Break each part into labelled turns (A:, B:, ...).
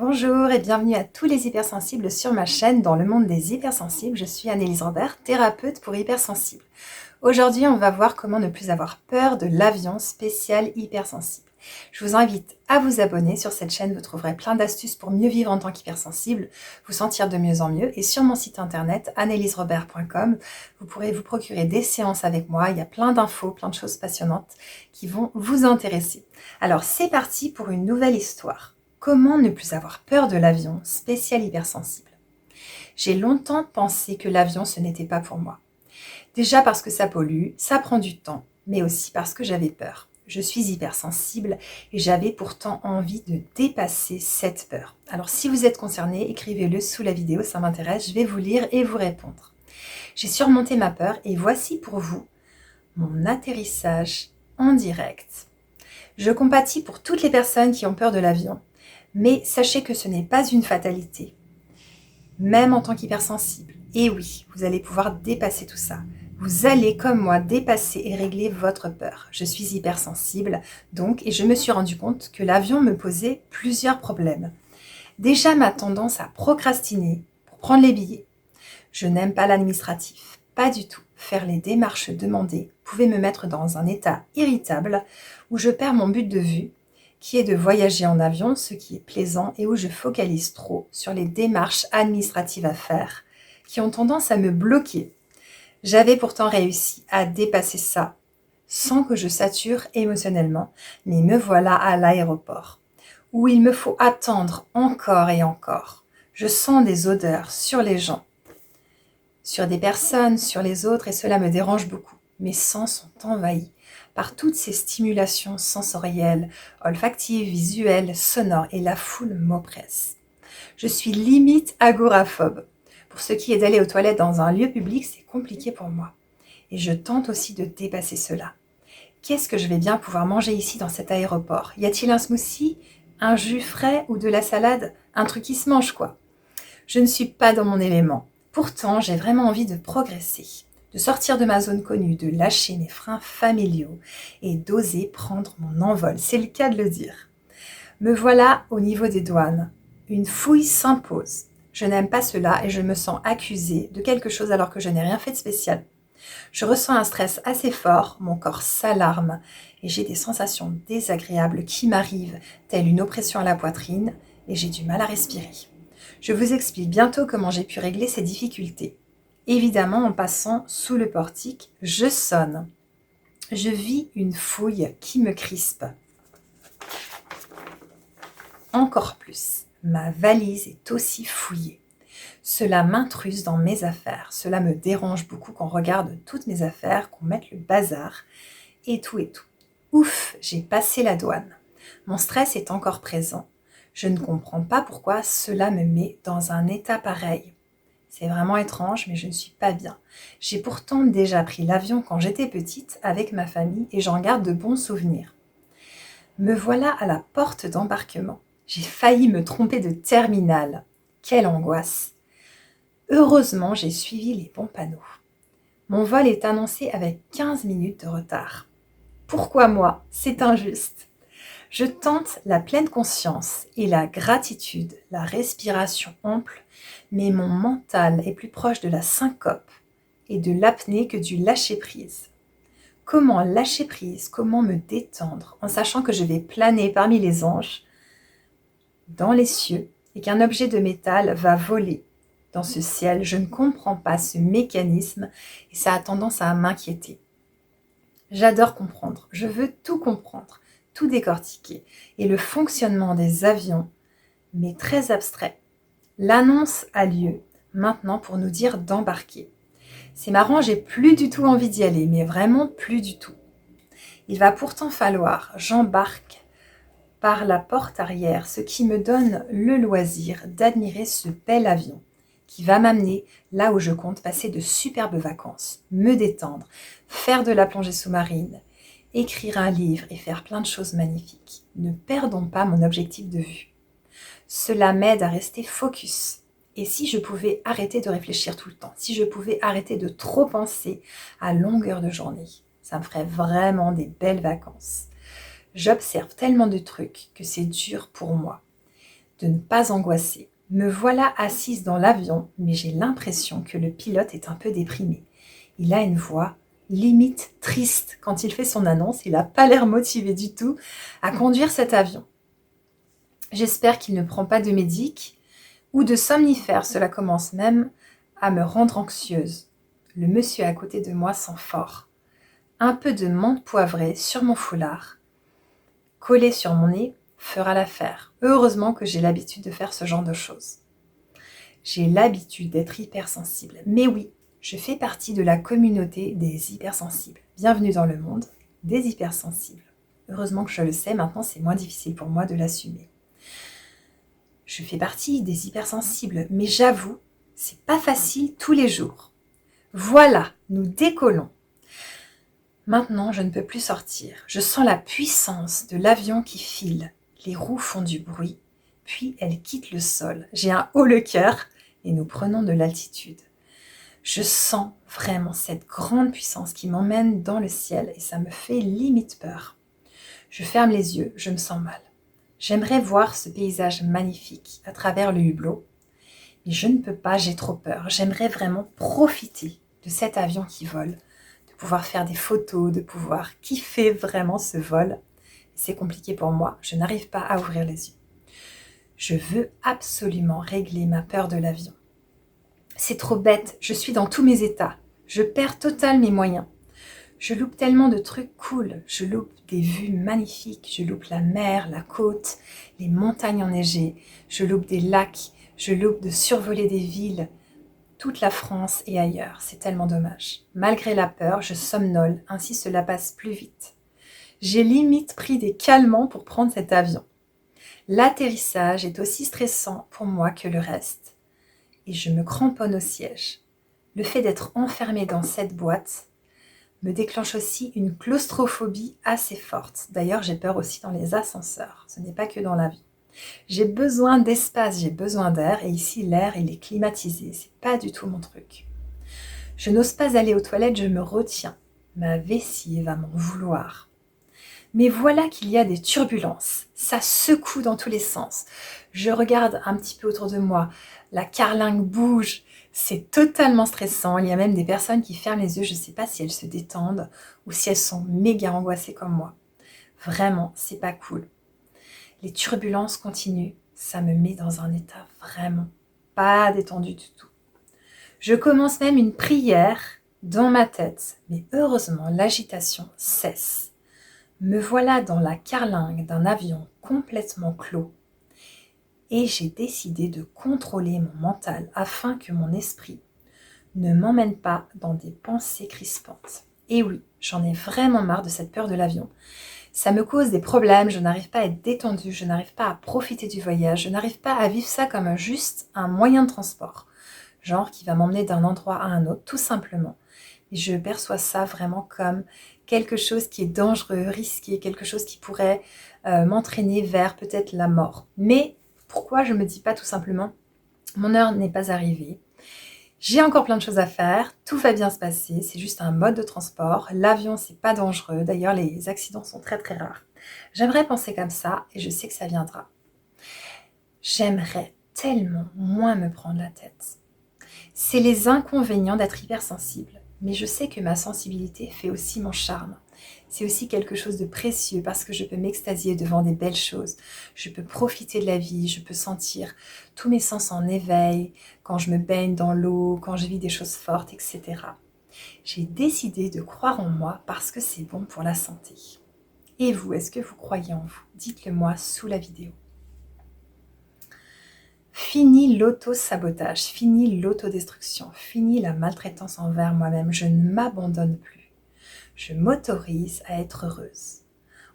A: Bonjour et bienvenue à tous les hypersensibles sur ma chaîne Dans le monde des hypersensibles. Je suis Annelise Robert, thérapeute pour hypersensibles. Aujourd'hui, on va voir comment ne plus avoir peur de l'avion spécial hypersensible. Je vous invite à vous abonner. Sur cette chaîne, vous trouverez plein d'astuces pour mieux vivre en tant qu'hypersensible, vous sentir de mieux en mieux. Et sur mon site internet, anneliserobert.com, vous pourrez vous procurer des séances avec moi. Il y a plein d'infos, plein de choses passionnantes qui vont vous intéresser. Alors, c'est parti pour une nouvelle histoire. Comment ne plus avoir peur de l'avion spécial hypersensible? J'ai longtemps pensé que l'avion, ce n'était pas pour moi. Déjà parce que ça pollue, ça prend du temps, mais aussi parce que j'avais peur. Je suis hypersensible et j'avais pourtant envie de dépasser cette peur. Alors si vous êtes concerné, écrivez-le sous la vidéo, ça m'intéresse, je vais vous lire et vous répondre. J'ai surmonté ma peur et voici pour vous mon atterrissage en direct. Je compatis pour toutes les personnes qui ont peur de l'avion. Mais sachez que ce n'est pas une fatalité, même en tant qu'hypersensible. Et oui, vous allez pouvoir dépasser tout ça. Vous allez, comme moi, dépasser et régler votre peur. Je suis hypersensible, donc, et je me suis rendu compte que l'avion me posait plusieurs problèmes. Déjà, ma tendance à procrastiner pour prendre les billets. Je n'aime pas l'administratif, pas du tout. Faire les démarches demandées pouvait me mettre dans un état irritable où je perds mon but de vue, qui est de voyager en avion, ce qui est plaisant, et où je focalise trop sur les démarches administratives à faire, qui ont tendance à me bloquer. J'avais pourtant réussi à dépasser ça, sans que je sature émotionnellement, mais me voilà à l'aéroport, où il me faut attendre encore et encore. Je sens des odeurs sur les gens, sur des personnes, sur les autres, et cela me dérange beaucoup. Mes sens sont envahis par toutes ces stimulations sensorielles, olfactives, visuelles, sonores, et la foule m'oppresse. Je suis limite agoraphobe. Pour ce qui est d'aller aux toilettes dans un lieu public, c'est compliqué pour moi. Et je tente aussi de dépasser cela. Qu'est-ce que je vais bien pouvoir manger ici dans cet aéroport? Y a-t-il un smoothie, un jus frais ou de la salade? Un truc qui se mange quoi? Je ne suis pas dans mon élément. Pourtant, j'ai vraiment envie de progresser, de sortir de ma zone connue, de lâcher mes freins familiaux et d'oser prendre mon envol. C'est le cas de le dire. Me voilà au niveau des douanes. Une fouille s'impose. Je n'aime pas cela et je me sens accusée de quelque chose alors que je n'ai rien fait de spécial. Je ressens un stress assez fort, mon corps s'alarme et j'ai des sensations désagréables qui m'arrivent, telle une oppression à la poitrine, et j'ai du mal à respirer. Je vous explique bientôt comment j'ai pu régler ces difficultés. Évidemment, en passant sous le portique, je sonne. Je vis une fouille qui me crispe. Encore plus, ma valise est aussi fouillée. Cela m'intruse dans mes affaires. Cela me dérange beaucoup qu'on regarde toutes mes affaires, qu'on mette le bazar et tout et tout. Ouf, j'ai passé la douane. Mon stress est encore présent. Je ne comprends pas pourquoi cela me met dans un état pareil. C'est vraiment étrange, mais je ne suis pas bien. J'ai pourtant déjà pris l'avion quand j'étais petite avec ma famille et j'en garde de bons souvenirs. Me voilà à la porte d'embarquement. J'ai failli me tromper de terminal. Quelle angoisse! Heureusement, j'ai suivi les bons panneaux. Mon vol est annoncé avec 15 minutes de retard. Pourquoi moi? C'est injuste. Je tente la pleine conscience et la gratitude, la respiration ample, mais mon mental est plus proche de la syncope et de l'apnée que du lâcher-prise. Comment lâcher prise? Comment me détendre en sachant que je vais planer parmi les anges, dans les cieux, et qu'un objet de métal va voler dans ce ciel? Je ne comprends pas ce mécanisme et ça a tendance à m'inquiéter. J'adore comprendre, je veux tout comprendre, tout décortiquer. Et le fonctionnement des avions m'est très abstrait. L'annonce a lieu maintenant pour nous dire d'embarquer. C'est marrant, j'ai plus du tout envie d'y aller, mais vraiment plus du tout. Il va pourtant falloir, j'embarque par la porte arrière, ce qui me donne le loisir d'admirer ce bel avion qui va m'amener là où je compte passer de superbes vacances, me détendre, faire de la plongée sous-marine, écrire un livre et faire plein de choses magnifiques. Ne perdons pas mon objectif de vue. Cela m'aide à rester focus. Et si je pouvais arrêter de réfléchir tout le temps, si je pouvais arrêter de trop penser à longueur de journée, ça me ferait vraiment des belles vacances. J'observe tellement de trucs que c'est dur pour moi de ne pas angoisser. Me voilà assise dans l'avion, mais j'ai l'impression que le pilote est un peu déprimé. Il a une voix limite triste quand il fait son annonce. Il n'a pas l'air motivé du tout à conduire cet avion. J'espère qu'il ne prend pas de médic ou de somnifères. Cela commence même à me rendre anxieuse. Le monsieur à côté de moi sent fort. Un peu de menthe poivrée sur mon foulard, collé sur mon nez, fera l'affaire. Heureusement que j'ai l'habitude de faire ce genre de choses. J'ai l'habitude d'être hypersensible. Mais oui, je fais partie de la communauté des hypersensibles. Bienvenue dans le monde des hypersensibles. Heureusement que je le sais, maintenant c'est moins difficile pour moi de l'assumer. Je fais partie des hypersensibles, mais j'avoue, c'est pas facile tous les jours. Voilà, nous décollons. Maintenant, je ne peux plus sortir. Je sens la puissance de l'avion qui file. Les roues font du bruit, puis elles quittent le sol. J'ai un haut le cœur et nous prenons de l'altitude. Je sens vraiment cette grande puissance qui m'emmène dans le ciel et ça me fait limite peur. Je ferme les yeux, je me sens mal. J'aimerais voir ce paysage magnifique à travers le hublot, mais je ne peux pas, j'ai trop peur. J'aimerais vraiment profiter de cet avion qui vole, de pouvoir faire des photos, de pouvoir kiffer vraiment ce vol. C'est compliqué pour moi, je n'arrive pas à ouvrir les yeux. Je veux absolument régler ma peur de l'avion. C'est trop bête, je suis dans tous mes états. Je perds total mes moyens. Je loupe tellement de trucs cool. Je loupe des vues magnifiques. Je loupe la mer, la côte, les montagnes enneigées. Je loupe des lacs. Je loupe de survoler des villes. Toute la France et ailleurs. C'est tellement dommage. Malgré la peur, je somnole. Ainsi, cela passe plus vite. J'ai limite pris des calmants pour prendre cet avion. L'atterrissage est aussi stressant pour moi que le reste. Et je me cramponne au siège. Le fait d'être enfermée dans cette boîte me déclenche aussi une claustrophobie assez forte. D'ailleurs, j'ai peur aussi dans les ascenseurs. Ce n'est pas que dans l'avion. J'ai besoin d'espace, j'ai besoin d'air. Et ici, l'air, il est climatisé. C'est pas du tout mon truc. Je n'ose pas aller aux toilettes, je me retiens. Ma vessie va m'en vouloir. Mais voilà qu'il y a des turbulences. Ça secoue dans tous les sens. Je regarde un petit peu autour de moi. La carlingue bouge. C'est totalement stressant. Il y a même des personnes qui ferment les yeux. Je ne sais pas si elles se détendent ou si elles sont méga angoissées comme moi. Vraiment, c'est pas cool. Les turbulences continuent. Ça me met dans un état vraiment pas détendu du tout. Je commence même une prière dans ma tête. Mais heureusement, l'agitation cesse. Me voilà dans la carlingue d'un avion complètement clos. Et j'ai décidé de contrôler mon mental afin que mon esprit ne m'emmène pas dans des pensées crispantes. Et oui, j'en ai vraiment marre de cette peur de l'avion. Ça me cause des problèmes, je n'arrive pas à être détendue, je n'arrive pas à profiter du voyage, je n'arrive pas à vivre ça comme juste un moyen de transport, genre qui va m'emmener d'un endroit à un autre, tout simplement. Et je perçois ça vraiment comme quelque chose qui est dangereux, risqué, quelque chose qui pourrait m'entraîner vers peut-être la mort. Mais pourquoi je ne me dis pas tout simplement, mon heure n'est pas arrivée, j'ai encore plein de choses à faire, tout va bien se passer, c'est juste un mode de transport, l'avion c'est pas dangereux, d'ailleurs les accidents sont très très rares. J'aimerais penser comme ça et je sais que ça viendra. J'aimerais tellement moins me prendre la tête. C'est les inconvénients d'être hypersensible, mais je sais que ma sensibilité fait aussi mon charme. C'est aussi quelque chose de précieux parce que je peux m'extasier devant des belles choses. Je peux profiter de la vie, je peux sentir tous mes sens en éveil, quand je me baigne dans l'eau, quand je vis des choses fortes, etc. J'ai décidé de croire en moi parce que c'est bon pour la santé. Et vous, est-ce que vous croyez en vous? Dites-le moi sous la vidéo. Fini l'auto-sabotage, fini l'autodestruction, fini la maltraitance envers moi-même. Je ne m'abandonne plus. Je m'autorise à être heureuse.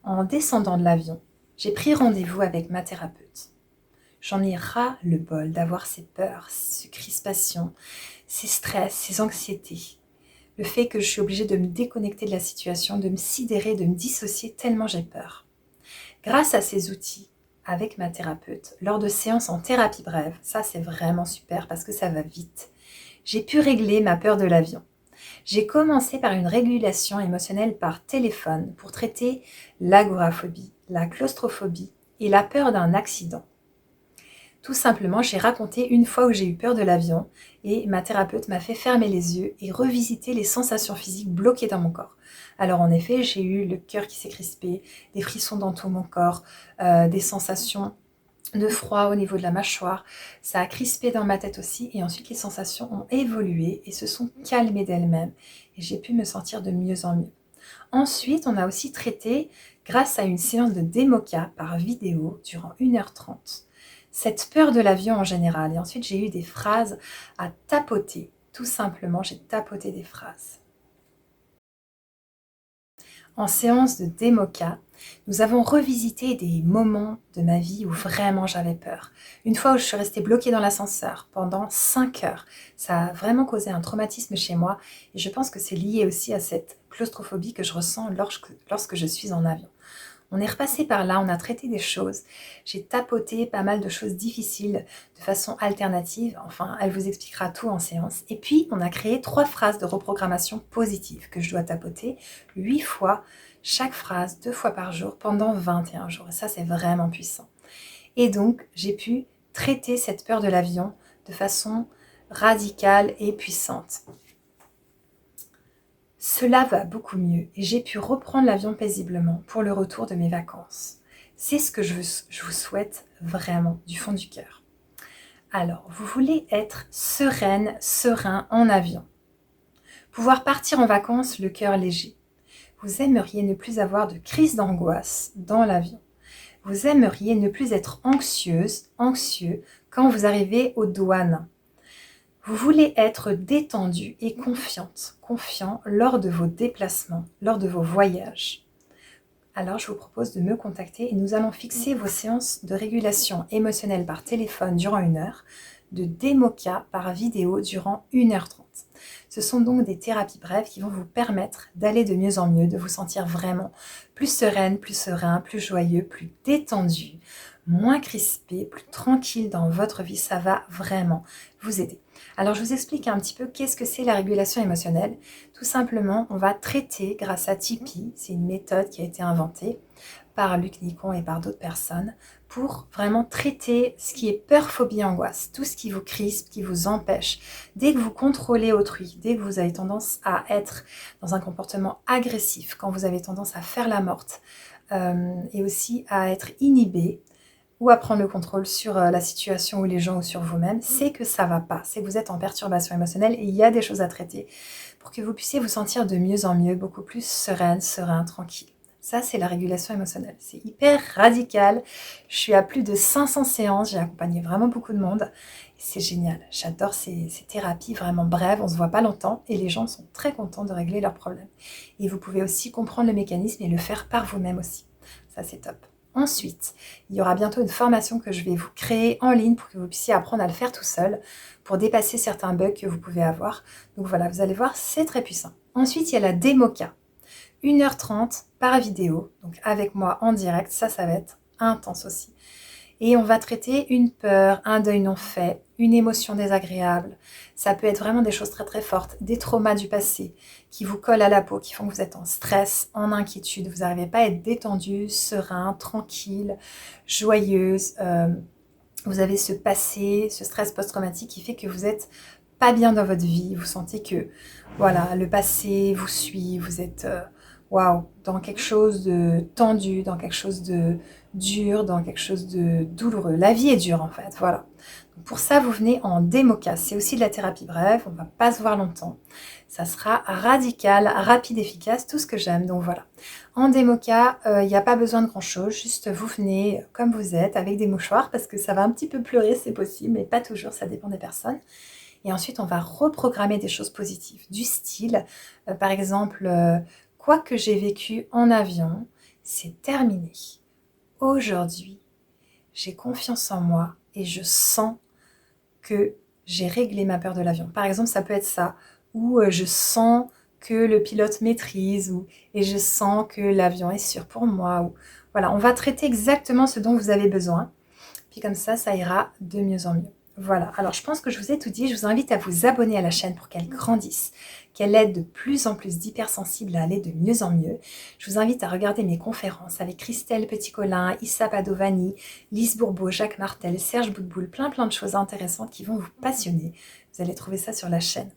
A: En descendant de l'avion, j'ai pris rendez-vous avec ma thérapeute. J'en ai ras le bol d'avoir ces peurs, ces crispations, ces stress, ces anxiétés. Le fait que je suis obligée de me déconnecter de la situation, de me sidérer, de me dissocier tellement j'ai peur. Grâce à ces outils, avec ma thérapeute, lors de séances en thérapie brève, ça c'est vraiment super parce que ça va vite, j'ai pu régler ma peur de l'avion. J'ai commencé par une régulation émotionnelle par téléphone pour traiter l'agoraphobie, la claustrophobie et la peur d'un accident. Tout simplement, j'ai raconté une fois où j'ai eu peur de l'avion et ma thérapeute m'a fait fermer les yeux et revisiter les sensations physiques bloquées dans mon corps. Alors en effet, j'ai eu le cœur qui s'est crispé, des frissons dans tout mon corps, des sensations de froid au niveau de la mâchoire. Ça a crispé dans ma tête aussi et ensuite les sensations ont évolué et se sont calmées d'elles-mêmes et j'ai pu me sentir de mieux en mieux. Ensuite, on a aussi traité, grâce à une séance de démoca par vidéo durant 1h30, cette peur de l'avion en général. Et ensuite, j'ai eu des phrases à tapoter. Tout simplement, j'ai tapoté des phrases. En séance de démoca, nous avons revisité des moments de ma vie où vraiment j'avais peur. Une fois où je suis restée bloquée dans l'ascenseur pendant 5 heures, ça a vraiment causé un traumatisme chez moi et je pense que c'est lié aussi à cette claustrophobie que je ressens lorsque je suis en avion. On est repassé par là, on a traité des choses. J'ai tapoté pas mal de choses difficiles de façon alternative. Enfin, elle vous expliquera tout en séance. Et puis, on a créé 3 phrases de reprogrammation positive que je dois tapoter 8 fois, chaque phrase 2 fois par jour pendant 21 jours. Et ça, c'est vraiment puissant. Et donc, j'ai pu traiter cette peur de l'avion de façon radicale et puissante. Cela va beaucoup mieux et j'ai pu reprendre l'avion paisiblement pour le retour de mes vacances. C'est ce que je vous souhaite vraiment du fond du cœur. Alors, vous voulez être sereine, serein en avion. Pouvoir partir en vacances le cœur léger. Vous aimeriez ne plus avoir de crise d'angoisse dans l'avion. Vous aimeriez ne plus être anxieuse, anxieux quand vous arrivez aux douanes. Vous voulez être détendu et confiant lors de vos déplacements, lors de vos voyages. Alors je vous propose de me contacter et nous allons fixer vos séances de régulation émotionnelle par téléphone durant 1 heure, de démoca par vidéo durant 1h30. Ce sont donc des thérapies brèves qui vont vous permettre d'aller de mieux en mieux, de vous sentir vraiment plus sereine, plus serein, plus joyeux, plus détendu, moins crispé, plus tranquille dans votre vie. Ça va vraiment vous aider. Alors je vous explique un petit peu qu'est-ce que c'est la régulation émotionnelle. Tout simplement, on va traiter grâce à Tipeee, c'est une méthode qui a été inventée par Luc Nicon et par d'autres personnes, pour vraiment traiter ce qui est peur, phobie, angoisse, tout ce qui vous crispe, qui vous empêche. Dès que vous contrôlez autrui, dès que vous avez tendance à être dans un comportement agressif, quand vous avez tendance à faire la morte, et aussi à être inhibé, ou à prendre le contrôle sur la situation ou les gens ou sur vous-même, c'est que ça va pas, c'est que vous êtes en perturbation émotionnelle et il y a des choses à traiter pour que vous puissiez vous sentir de mieux en mieux, beaucoup plus sereine, serein, tranquille. Ça, c'est la régulation émotionnelle. C'est hyper radical. Je suis à plus de 500 séances. J'ai accompagné vraiment beaucoup de monde. C'est génial. J'adore ces thérapies vraiment brèves. On ne se voit pas longtemps et les gens sont très contents de régler leurs problèmes. Et vous pouvez aussi comprendre le mécanisme et le faire par vous-même aussi. Ça, c'est top. Ensuite, il y aura bientôt une formation que je vais vous créer en ligne pour que vous puissiez apprendre à le faire tout seul, pour dépasser certains bugs que vous pouvez avoir. Donc voilà, vous allez voir, c'est très puissant. Ensuite, il y a la démoca. 1h30 par vidéo, donc avec moi en direct, ça va être intense aussi. Et on va traiter une peur, un deuil non fait, une émotion désagréable. Ça peut être vraiment des choses très très fortes, des traumas du passé qui vous collent à la peau, qui font que vous êtes en stress, en inquiétude, vous n'arrivez pas à être détendu, serein, tranquille, joyeuse. Vous avez ce passé, ce stress post-traumatique qui fait que vous êtes pas bien dans votre vie. Vous sentez que voilà, le passé vous suit, vous êtes dans quelque chose de tendu, dans quelque chose de dur, dans quelque chose de douloureux. La vie est dure en fait, voilà. Donc pour ça, vous venez en démoca. C'est aussi de la thérapie brève, on ne va pas se voir longtemps. Ça sera radical, rapide, efficace, tout ce que j'aime. Donc voilà. En démoca, il n'y a pas besoin de grand-chose, juste vous venez comme vous êtes, avec des mouchoirs, parce que ça va un petit peu pleurer, c'est possible, mais pas toujours, ça dépend des personnes. Et ensuite, on va reprogrammer des choses positives, du style, par exemple, quoi que j'ai vécu en avion, c'est terminé. Aujourd'hui, j'ai confiance en moi et je sens que j'ai réglé ma peur de l'avion. Par exemple, ça peut être ça, ou je sens que le pilote maîtrise, et je sens que l'avion est sûr pour moi. Ou, voilà, on va traiter exactement ce dont vous avez besoin. Puis comme ça ira de mieux en mieux. Voilà, alors je pense que je vous ai tout dit, je vous invite à vous abonner à la chaîne pour qu'elle grandisse, qu'elle aide de plus en plus d'hypersensibles à aller de mieux en mieux. Je vous invite à regarder mes conférences avec Christelle Petit-Colin, Issa Padovani, Lise Bourbeau, Jacques Martel, Serge Boutboul, plein de choses intéressantes qui vont vous passionner. Vous allez trouver ça sur la chaîne.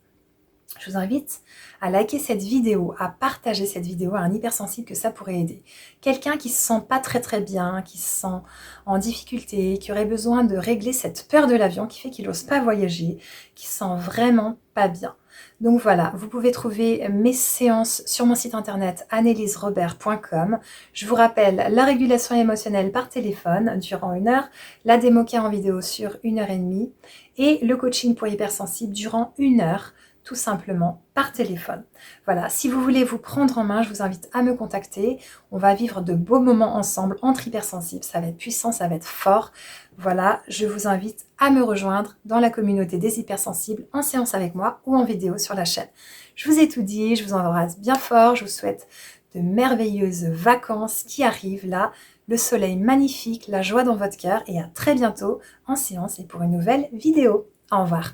A: Je vous invite à liker cette vidéo, à partager cette vidéo à un hypersensible que ça pourrait aider. Quelqu'un qui se sent pas très bien, qui se sent en difficulté, qui aurait besoin de régler cette peur de l'avion qui fait qu'il n'ose pas voyager, qui se sent vraiment pas bien. Donc voilà, vous pouvez trouver mes séances sur mon site internet anneliserobert.com. Je vous rappelle la régulation émotionnelle par téléphone durant 1 heure, la démo care en vidéo sur 1h30 et le coaching pour hypersensibles durant 1 heure, tout simplement par téléphone. Voilà, si vous voulez vous prendre en main, je vous invite à me contacter. On va vivre de beaux moments ensemble entre hypersensibles. Ça va être puissant, ça va être fort. Voilà, je vous invite à me rejoindre dans la communauté des hypersensibles en séance avec moi ou en vidéo sur la chaîne. Je vous ai tout dit, je vous embrasse bien fort. Je vous souhaite de merveilleuses vacances qui arrivent là. Le soleil magnifique, la joie dans votre cœur et à très bientôt en séance et pour une nouvelle vidéo. Au revoir.